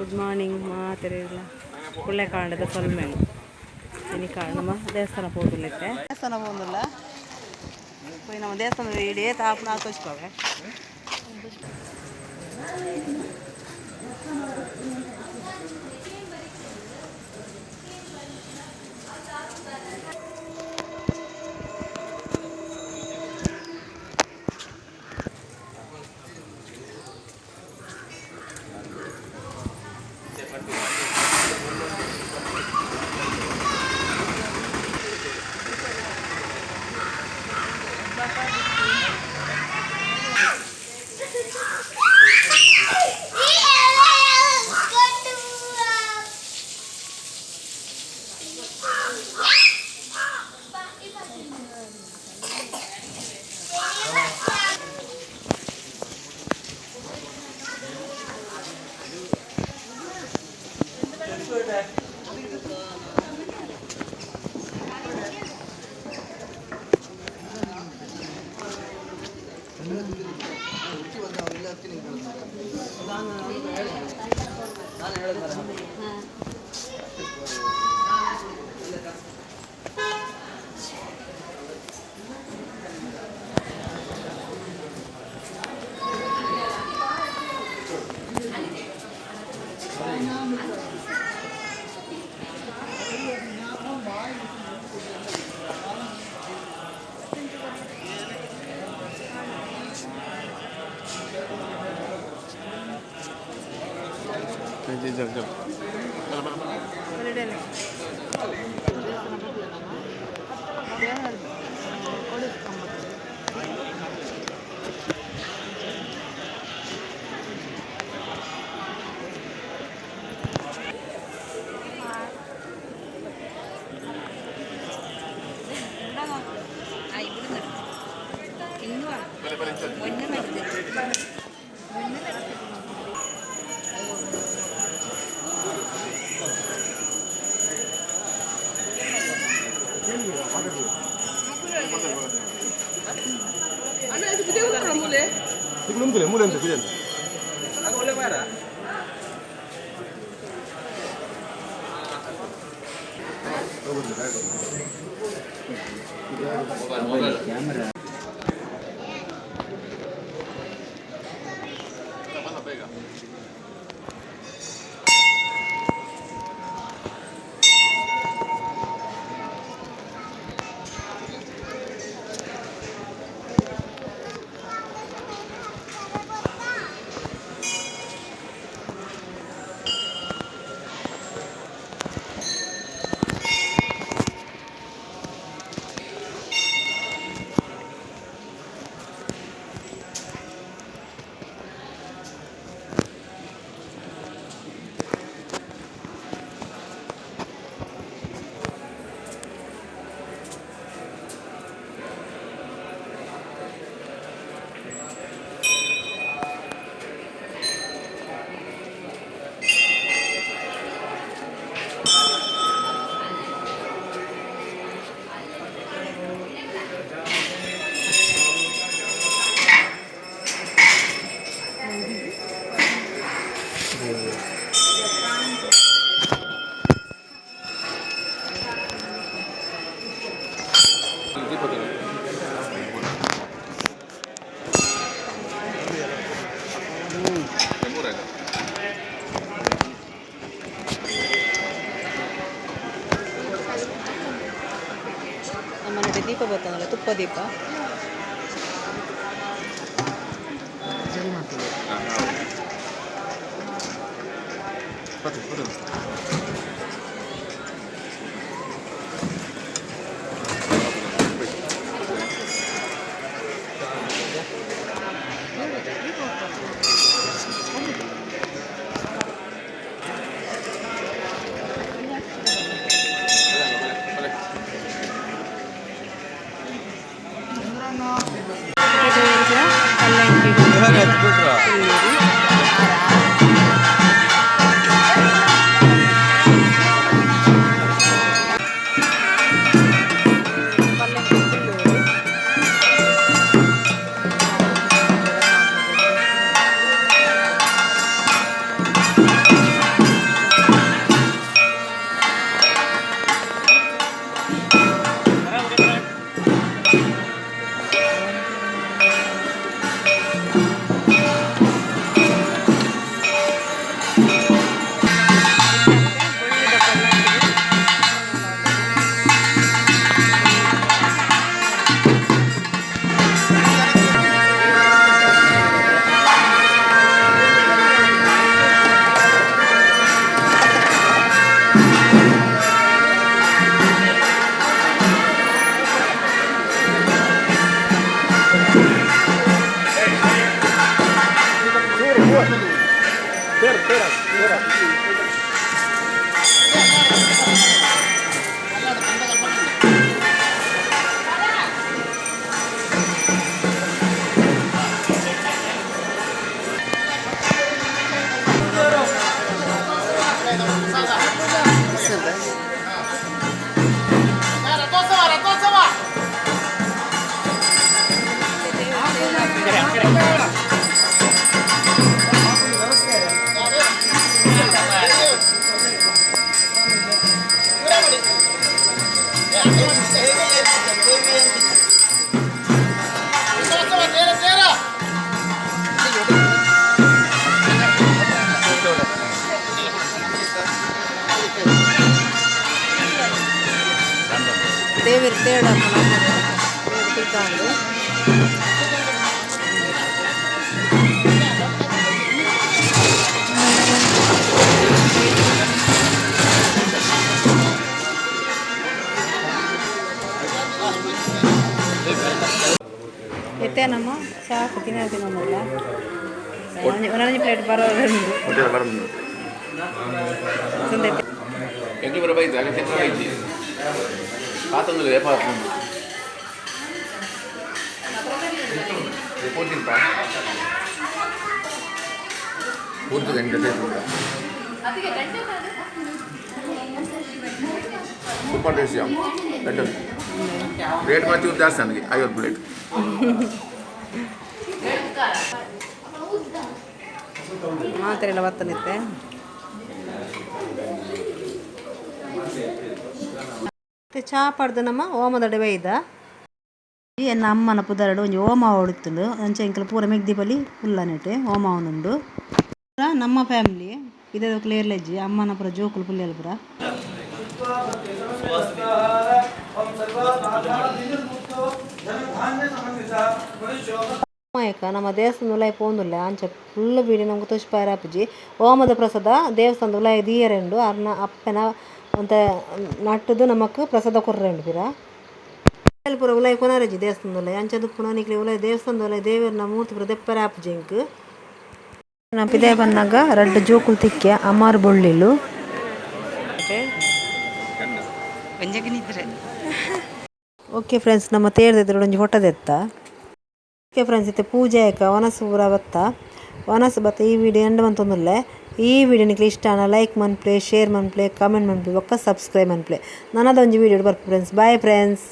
Good morning ಮಾತಿರಲಿಲ್ಲ ಕುಳ್ಳೆಕಾಂಡದ ಸೊಲ್ಮೆಂಗ್ ಇನಿಕಾಂಡ ನಮ್ಮ ದೇವಸ್ಥಾನ ಹೋಗಲಿಕ್ಕೆ ದೇವಸ್ಥಾನ ಹೋಗಲ್ಲ പോയി ನಮ್ಮ ದೇವಸ್ಥಾನದ ಇಡೀ ತಾಪನ ಹಾಕೋಚ್ಕೋವೆ ನಮ್ಮನೆ ದೀಪ ಬರ್ತಾನಲ್ಲ ತುಪ್ಪ ದೀಪ ದೇವರ ತೇಡ ತಿಳ್ಕೊಂಡು ಎತ್ತೇನಮ್ಮ ಸಾಕು ತಿನ್ನೋದಿಲ್ಲ ಒಂದೊಂದು ಪ್ಲೇಟ್ ಬರೋದು ಎಂಟು ರೂಪಾಯಿ ಐತಿ ಅಲ್ಲಿ ಚಿತ್ರ ಐತಿ ಪಾತಂದ್ರೆ ವ್ಯಾಪಾರ ಪೂರ್ತಿಂತ ಪೂರ್ತಿ ಗಂಟೆ ಸೂಪರ್ ಟೇಸ್ಟಿಯ ಗಂಟೆ ರೇಟ್ ಮಾತ್ರ ಜಾಸ್ತಿ ನನಗೆ 50 ಪ್ಲೇಟ್ ಮಾತ್ರ ಎಲ್ಲ ಬತ್ತನಿತ್ತೆ ಚಾ ಪಡ್ದು ನಮ್ಮ ಓಮದ ಡಬೆ ಎನ್ನ ಅಮ್ಮನ ಪುದರಡು ಒಂಜಿ ಓಮ ಹೊಡಿತುಂಡು ಅಂಚೆ ಇಂಕಲ್ ಪೂರ ಮೆಗ್ದಿ ಬಲಿ ಫುಲ್ಲ ನೆಟ್ಟೆ ಓಮ ಒಂದುಂಡು ನಮ್ಮ ಫ್ಯಾಮಿಲಿ ಇದೇ ಕ್ಲಿಯರ್ಲೆಜ್ಜಿ ಅಮ್ಮನ ಪುರ ಜೋಕುಲು ಪುಲ್ಲೆಲ್ ಪುರ ನಮ್ಮ ದೇವಸ್ಥಾನದ ಉಲಾಯಿ ಪೋಂದುಲ್ಲ ಅಂಚೆ ಫುಲ್ ಬೀಡಿ ನಮ್ಗೆ ತುಷ್ಪಾರಾಪುಜಿ ಓಮದ ಪ್ರಸಾದ ದೇವಸ್ಥಾನದ ಉಲಾಯಿ ದೀಯರೆಂಡು ಅರ್ನ ಅಪ್ಪನ ಅಂತ ನಟ್ಟದು ನಮಕ್ ಪ್ರಸಾದ ಕೊರ್ರೆಂಡು ಪಿರ ಪೂರ ಉಲಾಯಿ ಕೊನಾರಜ್ಜಿ ದೇವಸ್ಥಾನದ ಉಲಾಯಿ ಅಂಚದು ಪುನನಿಕ್ಲಿ ಉಲಾಯಿ ದೇವಸ್ಥಾನದ ಉಲಾಯಿ ದೇವರನ ಮೂರ್ತಿ ಪುರ ದೆಪ್ಪರಾಪುಜಿ ಇಂಕ್ ನಮ್ಮ ಪಿದೆ ಬಂದಾಗ ರಡ್ಡು ಜೋಕುಲು ತಿಕ್ಕೆ ಅಮ್ಮಾರು ಬೊಳ್ಳಿಲು ಓಕೆ ಫ್ರೆಂಡ್ಸ್ ನಮ್ಮ ತೇರ್ದಿದ್ರು ಒಂಜಿ ಫೋಟೋದೆತ್ತ ಓಕೆ ಫ್ರೆಂಡ್ಸ್ ಇತ್ತೆ ಪೂಜೆ ಆಯ್ಕ ವನಸು ಪೂರ ಬತ್ತ ವನಸು ಬತ್ತ ಈ ವಿಡಿಯೋ ಎಂಡ್ ಬಂತೊಂದುಲ್ಲೆ ಈ ವಿಡಿಯೋ ನಿಕ್ಲಿ ಇಷ್ಟ ಲೈಕ್ ಮನ್ಪ್ಲೆ ಶೇರ್ ಮನ್ಪ್ಲೆ ಕಾಮೆಂಟ್ ಮನ್ಪ್ಲೆ ಬೊಕ್ಕ ಸಬ್ಸ್ಕ್ರೈಬ್ ಮನ್ಪ್ಲೆ ನನ್ನದೊಂಜಿ ವಿಡಿಯೋ ಬರ್ಪು ಫ್ರೆಂಡ್ಸ್ ಬಾಯ್ ಫ್ರೆಂಡ್ಸ್.